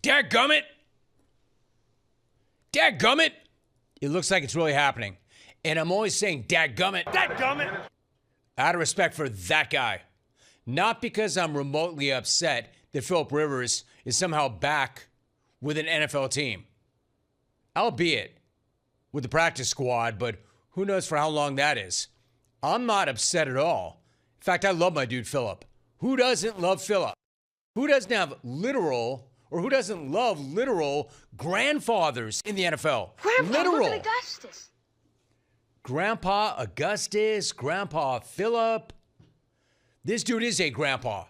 Dadgummit! Dadgummit! It looks like it's really happening. And I'm always saying dadgummit. Dadgummit! Out of respect for that guy. Not because I'm remotely upset that Philip Rivers is somehow back with an NFL team. Albeit with the practice squad, but who knows for how long that is. I'm not upset at all. In fact, I love my dude Philip. Who doesn't love Philip? Who doesn't have literal, or who doesn't love literal grandfathers in the NFL? Grandpa, literal. look at Augustus. Grandpa Augustus, Grandpa Philip. This dude is a grandpa,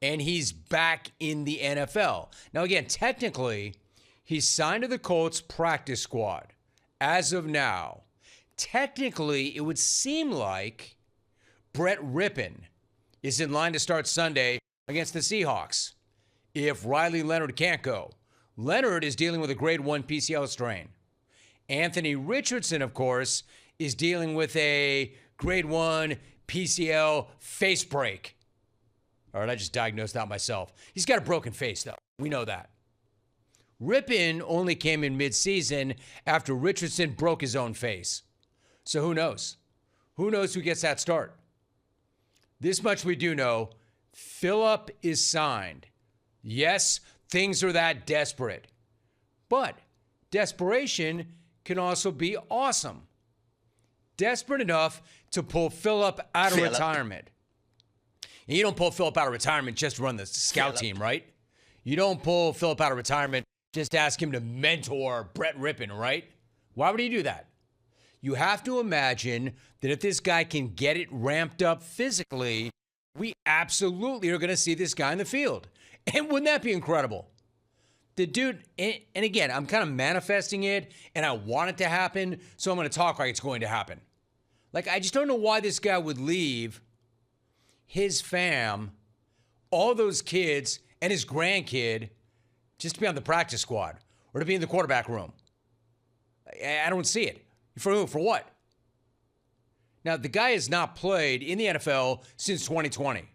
and he's back in the NFL. Now, again, technically, he's signed to the Colts practice squad. As of now, technically, it would seem like Brett Rippon is in line to start Sunday against the Seahawks if Riley Leonard can't go. Leonard is dealing with a grade 1 PCL strain. Anthony Richardson, of course, is dealing with a grade 1 PCL face break. All right, I just diagnosed that myself. He's got a broken face, though. We know that. Rippon only came in midseason after Richardson broke his own face. So who knows? Who knows who gets that start? This much we do know. Philip is signed. Yes, things are that desperate. But desperation can also be awesome. Desperate enough to pull Philip out of retirement. And you don't pull Philip out of retirement just to run the scout team, right? You don't pull Philip out of retirement just to ask him to mentor Brett Rippon, right? Why would he do that? You have to imagine that if this guy can get it ramped up physically, we absolutely are going to see this guy in the field. And wouldn't that be incredible? The dude, and again, I'm kind of manifesting it, and I want it to happen, so I'm going to talk like it's going to happen. Like, I just don't know why this guy would leave his fam, all those kids, and his grandkid just to be on the practice squad or to be in the quarterback room. I don't see it. For who? For what? Now, the guy has not played in the NFL since 2020.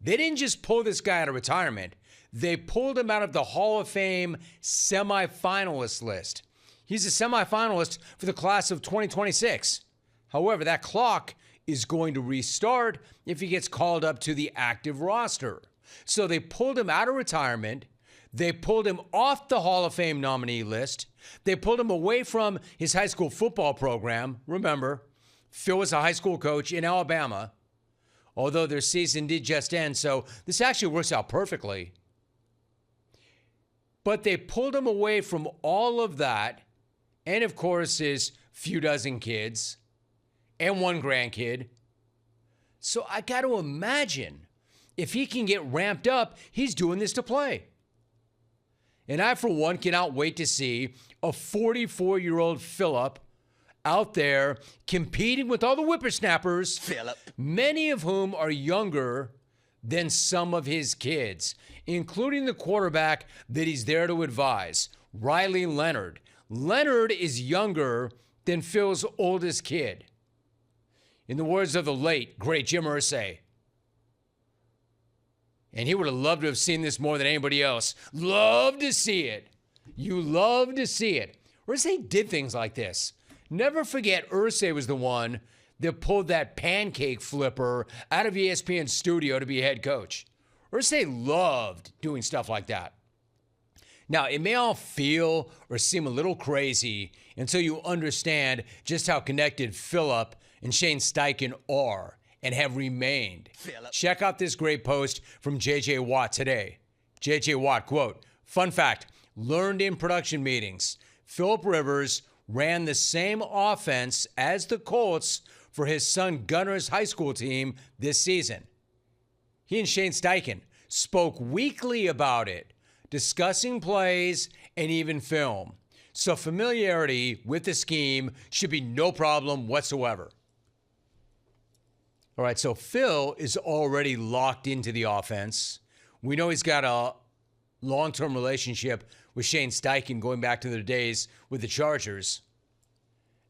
They didn't just pull this guy out of retirement. They pulled him out of the Hall of Fame semifinalist list. He's a semifinalist for the class of 2026. However, that clock is going to restart if he gets called up to the active roster. So they pulled him out of retirement. They pulled him off the Hall of Fame nominee list. They pulled him away from his high school football program. Remember, Phil was a high school coach in Alabama, although their season did just end, so this actually works out perfectly. But they pulled him away from all of that, and of course his few dozen kids and one grandkid. So I got to imagine if he can get ramped up, he's doing this to play. And I, for one, cannot wait to see a 44-year-old Philip out there competing with all the whippersnappers, Philip, many of whom are younger than some of his kids, including the quarterback that he's there to advise, Riley Leonard. Leonard is younger than Phil's oldest kid. In the words of the late, great Jim Irsay, and he would have loved to have seen this more than anybody else. Love to see it. You love to see it. Irsay did things like this. Never forget, Irsay was the one that pulled that pancake flipper out of ESPN's studio to be head coach. Irsay loved doing stuff like that. Now, it may all feel or seem a little crazy until you understand just how connected Philip and Shane Steichen are and have remained. Phillip. Check out this great post from J.J. Watt today. J.J. Watt, quote, "Fun fact, learned in production meetings, Philip Rivers ran the same offense as the Colts for his son Gunner's high school team this season. He and Shane Steichen spoke weekly about it, discussing plays and even film. So familiarity with the scheme should be no problem whatsoever." All right, so Phil is already locked into the offense. We know he's got a long-term relationship with Shane Steichen going back to their days with the Chargers.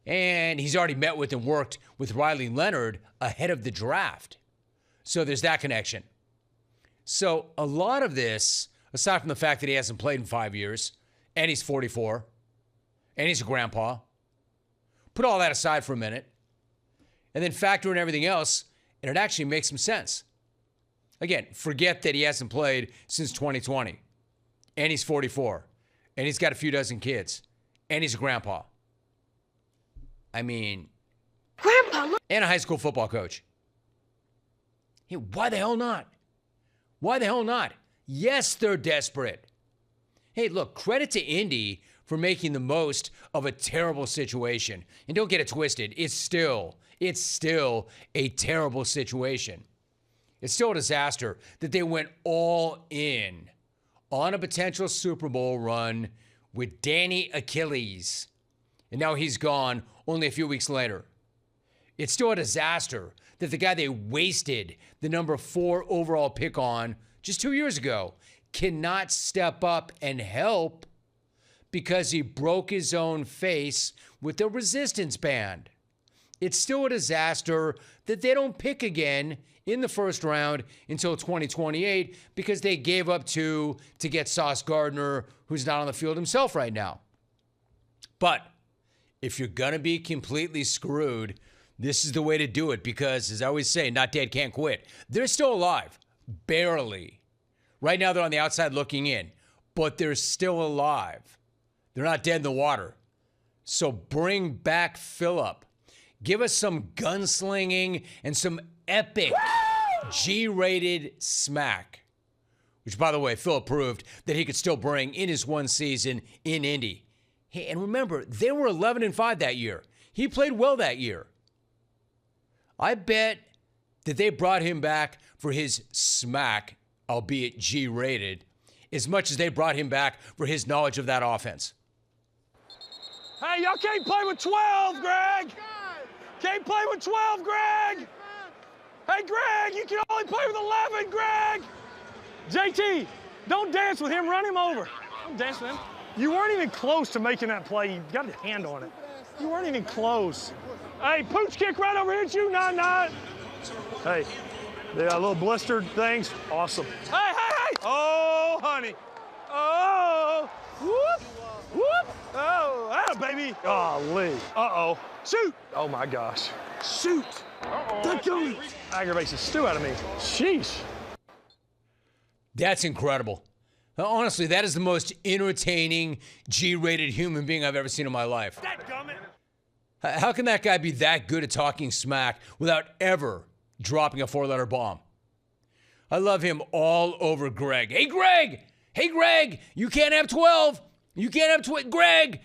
And he's already met with and worked with Riley Leonard ahead of the draft. So there's that connection. So a lot of this, aside from the fact that he hasn't played in 5 years, and he's 44, and he's a grandpa. Put all that aside for a minute, and then factor in everything else, and it actually makes some sense. Again, forget that he hasn't played since 2020, and he's 44, and he's got a few dozen kids, and he's a grandpa. I mean, Grandpa, look. And a high school football coach. Hey, why the hell not? Why the hell not? Yes, they're desperate. Hey, look, credit to Indy for making the most of a terrible situation. And don't get it twisted. It's still a terrible situation. It's still a disaster that they went all in on a potential Super Bowl run with Danny Achilles. And now he's gone only a few weeks later. It's still a disaster that the guy they wasted the number 4 overall pick on just 2 years ago cannot step up and help because he broke his own face with the resistance band. It's still a disaster that they don't pick again in the first round until 2028 because they gave up to get Sauce Gardner, who's not on the field himself right now. But if you're going to be completely screwed, this is the way to do it because, as I always say, not dead can't quit. They're still alive, barely. Right now they're on the outside looking in, but they're still alive. They're not dead in the water. So bring back Phillip. Give us some gunslinging and some epic G-rated smack. Which, by the way, Phillip proved that he could still bring in his one season in Indy. Hey, and remember, they were 11-5 that year. He played well that year. I bet that they brought him back for his smack, albeit G-rated, as much as they brought him back for his knowledge of that offense. Hey, y'all can't play with 12, Greg! Can't play with 12, Greg! Hey, Greg, you can only play with 11, Greg! JT, don't dance with him, run him over. Don't dance with him. You weren't even close to making that play. You got a hand on it. You weren't even close. Hey, pooch kick right over here at you, 9-9. Hey, they got little blistered things. Awesome. Hey, hey, hey! Oh, honey. Oh, whoop, whoop. Oh, ah, baby. Golly. Uh-oh. Shoot. Oh, my gosh. Shoot. Uh-oh. Aggravates the stew out of me. Sheesh. That's incredible. Now, honestly, that is the most entertaining G-rated human being I've ever seen in my life. How can that guy be that good at talking smack without ever dropping a 4-letter bomb? I love him all over Greg. Hey, Greg! Hey, Greg! You can't have 12! You can't have 12! Greg!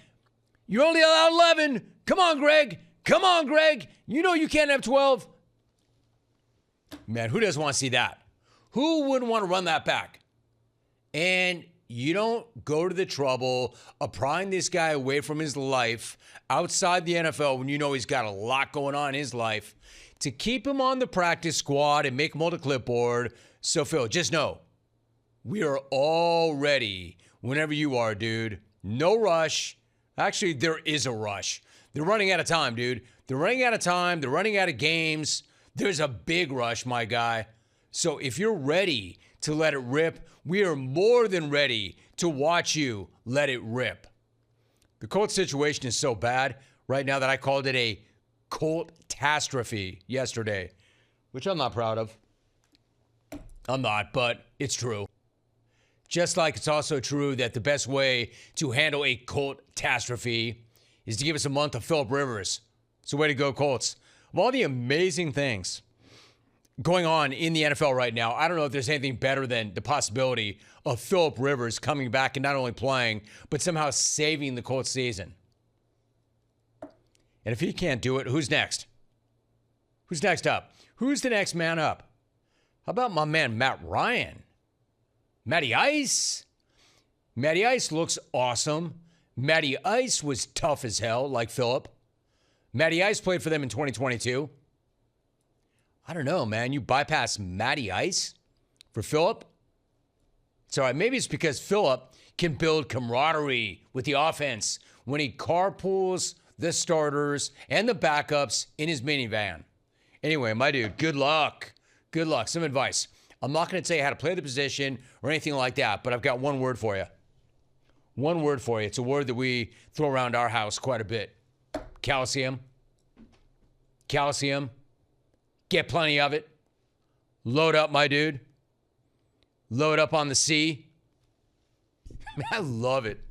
You're only allowed 11! Come on, Greg! Come on, Greg! You know you can't have 12! Man, who doesn't want to see that? Who wouldn't want to run that back? And you don't go to the trouble of prying this guy away from his life outside the NFL when you know he's got a lot going on in his life to keep him on the practice squad and make him hold a clipboard. So, Phil, just know, we are all ready whenever you are, dude. No rush. Actually, there is a rush. They're running out of time, dude. They're running out of time. They're running out of games. There's a big rush, my guy. So if you're ready to let it rip, we are more than ready to watch you let it rip. The Colts situation is so bad right now that I called it a Colt-tastrophe yesterday, which I'm not proud of. I'm not, but it's true. Just like it's also true that the best way to handle a Colt-tastrophe is to give us a month of Phillip Rivers. It's a way to go, Colts. Of all the amazing things going on in the NFL right now, I don't know if there's anything better than the possibility of Phillip Rivers coming back and not only playing, but somehow saving the Colts season. And if he can't do it, who's next? Who's next up? Who's the next man up? How about my man, Matt Ryan? Matty Ice? Matty Ice looks awesome. Matty Ice was tough as hell, like Phillip. Matty Ice played for them in 2022. I don't know, man. You bypass Matty Ice for Phillip? It's all right. Maybe it's because Phillip can build camaraderie with the offense when he carpools the starters and the backups in his minivan. Anyway, my dude, good luck. Good luck. Some advice. I'm not going to tell you how to play the position or anything like that, but I've got one word for you. One word for you. It's a word that we throw around our house quite a bit. Calcium. Calcium. Get plenty of it. Load up, my dude. Load up on the C. I love it.